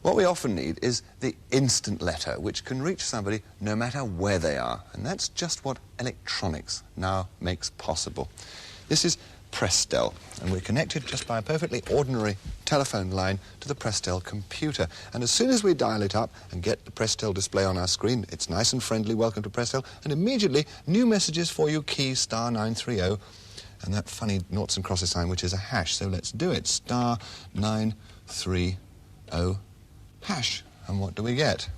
What we often need is the instant letter, which can reach somebody no matter where they are. And that's just what electronics now makes possible. This is Prestel, and we're connected just by a perfectly ordinary telephone line to the Prestel computer. And as soon as we dial it up and get the Prestel display on our screen, it's nice and friendly, welcome to Prestel, and immediately new messages for you, key star 930, and that funny noughts and crosses sign, which is a hash. So let's do it, star 930 hash. And what do we get?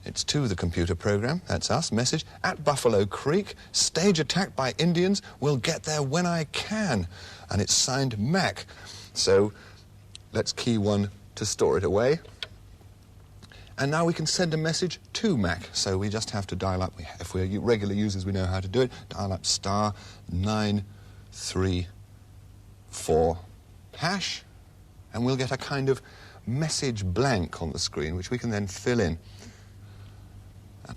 It's to the computer program, that's us, message, at Buffalo Creek, stage attacked by Indians, will get there when I can. And it's signed Mac. So let's key 1 to store it away. And now we can send a message to Mac. So we just have to dial up, if we're regular users, we know how to do it, dial up star 934 hash, and we'll get a kind of message blank on the screen, which we can then fill in.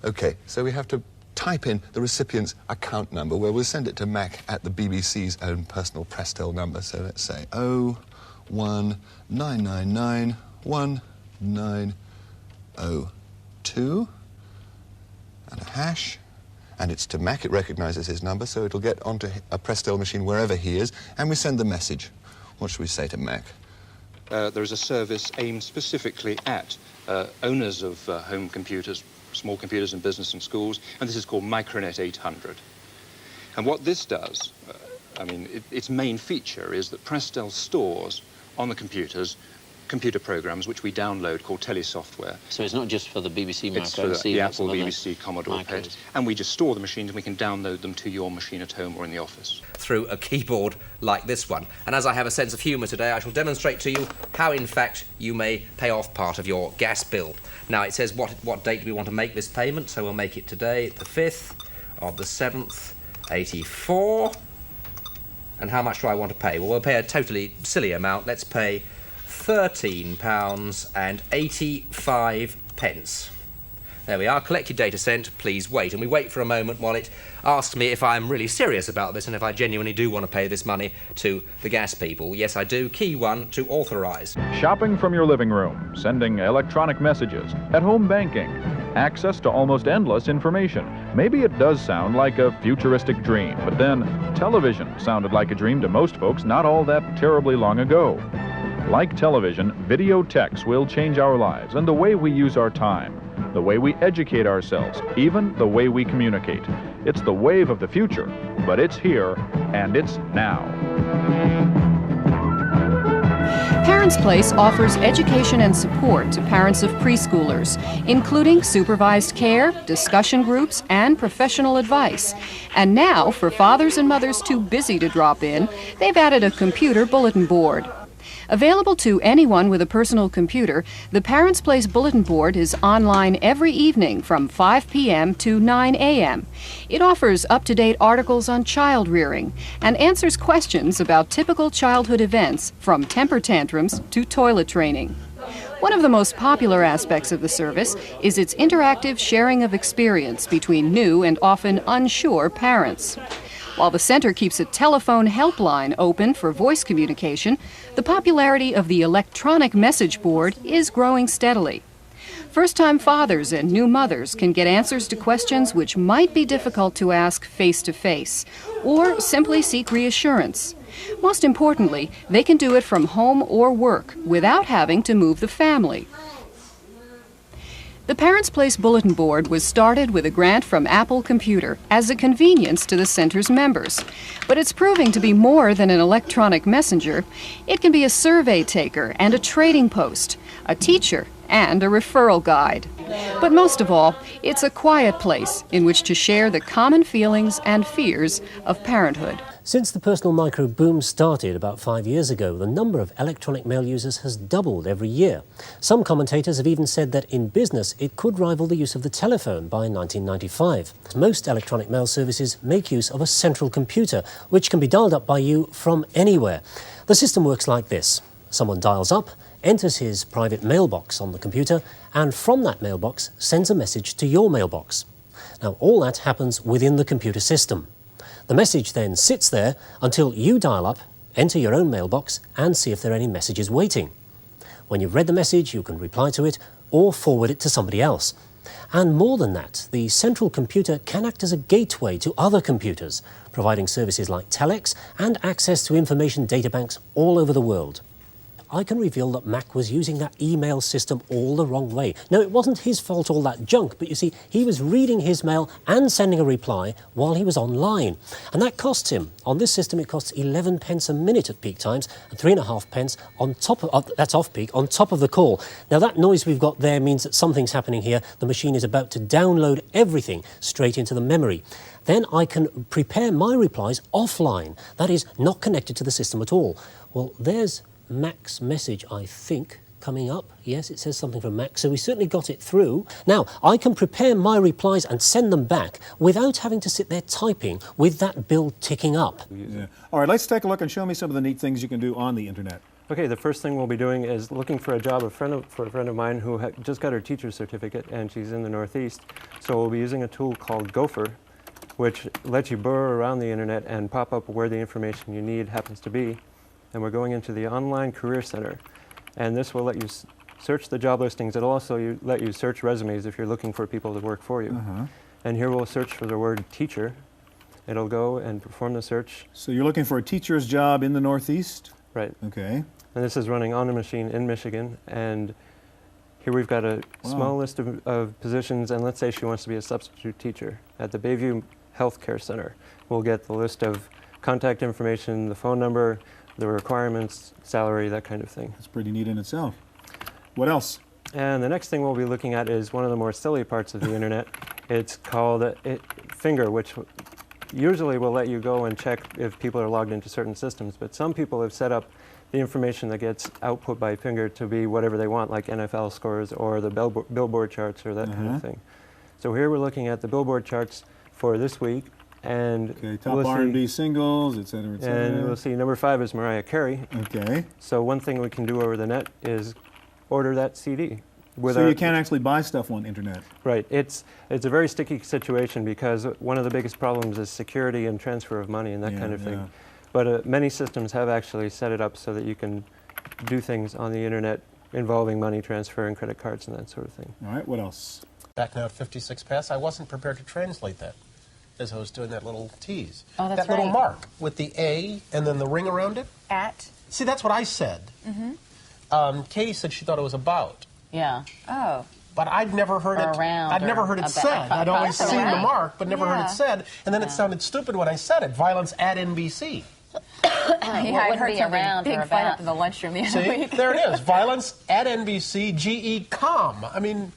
Okay, so we have to type in the recipient's account number, where we'll send it to Mac at the BBC's own personal Prestel number. So let's say 019991902 and a hash. And it's to Mac, it recognises his number, so it'll get onto a Prestel machine wherever he is, and we send the message. What should we say to Mac? There is a service aimed specifically at owners of home computers, small computers in business and schools, and this is called Micronet 800. And what this does, its main feature is that Prestel stores on the computers computer programs which we download called telesoftware. So it's not just for the BBC Micro? It's for the Apple, BBC, Commodore PET, and we just store the machines and we can download them to your machine at home or in the office. Through a keyboard like this one. And as I have a sense of humour today, I shall demonstrate to you how, in fact, you may pay off part of your gas bill. Now, it says what date do we want to make this payment, so we'll make it today, the 5th of the 7th, 84. And how much do I want to pay? Well, we'll pay a totally silly amount. Let's pay £13.85. There we are, collected data sent, please wait. And we wait for a moment while it asks me if I'm really serious about this and if I genuinely do want to pay this money to the gas people. Yes, I do. Key 1 to authorise. Shopping from your living room, sending electronic messages, at-home banking, access to almost endless information. Maybe it does sound like a futuristic dream, but then television sounded like a dream to most folks not all that terribly long ago. Like television, video techs will change our lives and the way we use our time, the way we educate ourselves, even the way we communicate. It's the wave of the future, but it's here and it's now. Parents Place offers education and support to parents of preschoolers, including supervised care, discussion groups, and professional advice. And now, for fathers and mothers too busy to drop in, they've added a computer bulletin board. Available to anyone with a personal computer, the Parents Place bulletin board is online every evening from 5 p.m. to 9 a.m. It offers up-to-date articles on child rearing and answers questions about typical childhood events, from temper tantrums to toilet training. One of the most popular aspects of the service is its interactive sharing of experience between new and often unsure parents. While the center keeps a telephone helpline open for voice communication, the popularity of the electronic message board is growing steadily. First-time fathers and new mothers can get answers to questions which might be difficult to ask face-to-face, or simply seek reassurance. Most importantly, they can do it from home or work without having to move the family. The Parents Place bulletin board was started with a grant from Apple Computer as a convenience to the center's members. But it's proving to be more than an electronic messenger. It can be a survey taker and a trading post, a teacher and a referral guide. But most of all, it's a quiet place in which to share the common feelings and fears of parenthood. Since the personal micro boom started about 5 years ago, the number of electronic mail users has doubled every year. Some commentators have even said that in business it could rival the use of the telephone by 1995. Most electronic mail services make use of a central computer, which can be dialed up by you from anywhere. The system works like this. Someone dials up, enters his private mailbox on the computer, and from that mailbox sends a message to your mailbox. Now, all that happens within the computer system. The message then sits there until you dial up, enter your own mailbox, and see if there are any messages waiting. When you've read the message, you can reply to it or forward it to somebody else. And more than that, the central computer can act as a gateway to other computers, providing services like telex and access to information databanks all over the world. I can reveal that Mac was using that email system all the wrong way. No, it wasn't his fault, all that junk, but you see, he was reading his mail and sending a reply while he was online. And that costs him. On this system, it costs 11 pence a minute at peak times and 3.5 pence on top of, that's off-peak, on top of the call. Now, that noise we've got there means that something's happening here. The machine is about to download everything straight into the memory. Then I can prepare my replies offline, that is, not connected to the system at all. Well, there's Mac's message, I think, coming up. Yes, it says something from Mac, so we certainly got it through. Now, I can prepare my replies and send them back without having to sit there typing with that bill ticking up. Yeah. All right, let's take a look and show me some of the neat things you can do on the internet. Okay, the first thing we'll be doing is looking for a job for a friend of mine who just got her teacher's certificate, and she's in the Northeast. So we'll be using a tool called Gopher, which lets you burrow around the internet and pop up where the information you need happens to be. And we're going into the Online Career Center. And this will let you search the job listings. It'll also let you search resumes if you're looking for people to work for you. And here we'll search for the word teacher. It'll go and perform the search. So you're looking for a teacher's job in the Northeast? Right. Okay. And this is running on a machine in Michigan. And here we've got a small list of positions. And let's say she wants to be a substitute teacher at the Bayview Healthcare Center. We'll get the list of contact information, the phone number, the requirements, salary, that kind of thing. That's pretty neat in itself. What else? And the next thing we'll be looking at is one of the more silly parts of the internet. It's called Finger, which usually will let you go and check if people are logged into certain systems, but some people have set up the information that gets output by Finger to be whatever they want, like NFL scores or the Billboard charts or that kind of thing. So here we're looking at the Billboard charts for this week. And top R&B singles, et cetera, et cetera. And we'll see number 5 is Mariah Carey. Okay. So one thing we can do over the net is order that CD. So you can't actually buy stuff on the internet. Right. It's a very sticky situation because one of the biggest problems is security and transfer of money and that kind of thing. But many systems have actually set it up so that you can do things on the internet involving money transfer and credit cards and that sort of thing. All right, what else? Back now at 56 past, I wasn't prepared to translate that as I was doing that little tease. Oh, that's that little mark with the A and then the ring around it. At. See, that's what I said. Katie said she thought it was about. Yeah. Oh. But I'd never heard it. I'd never heard it said. I'd always seen the mark, but never heard it said. And then it sounded stupid when I said it. Violence at NBC. I heard around big fight up in the lunchroom the other week. There it is. Violence at NBC. GE.com. I mean.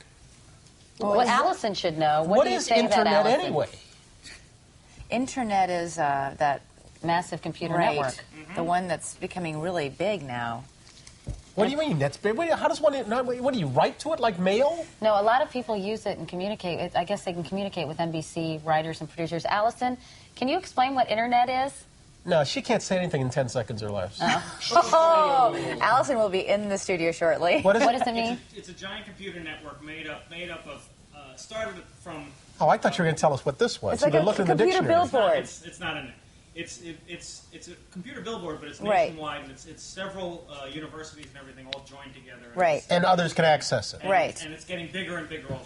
Well, Allison should know. What is internet anyway? Internet is that massive computer network. The one that's becoming really big now. What do you mean? That's big. How does one? What do you write to it like mail? No, a lot of people use it and communicate. I guess they can communicate with NBC writers and producers. Allison, can you explain what internet is? No, she can't say anything in 10 seconds or less. Oh, Allison will be in the studio shortly. What does it mean? It's a giant computer network made up of started from. Oh, I thought you were going to tell us what this was. It's like a computer billboard. It's not an. It's a computer billboard, but it's nationwide, and it's several universities and everything all joined together. And and others can access it. And it's getting bigger and bigger all the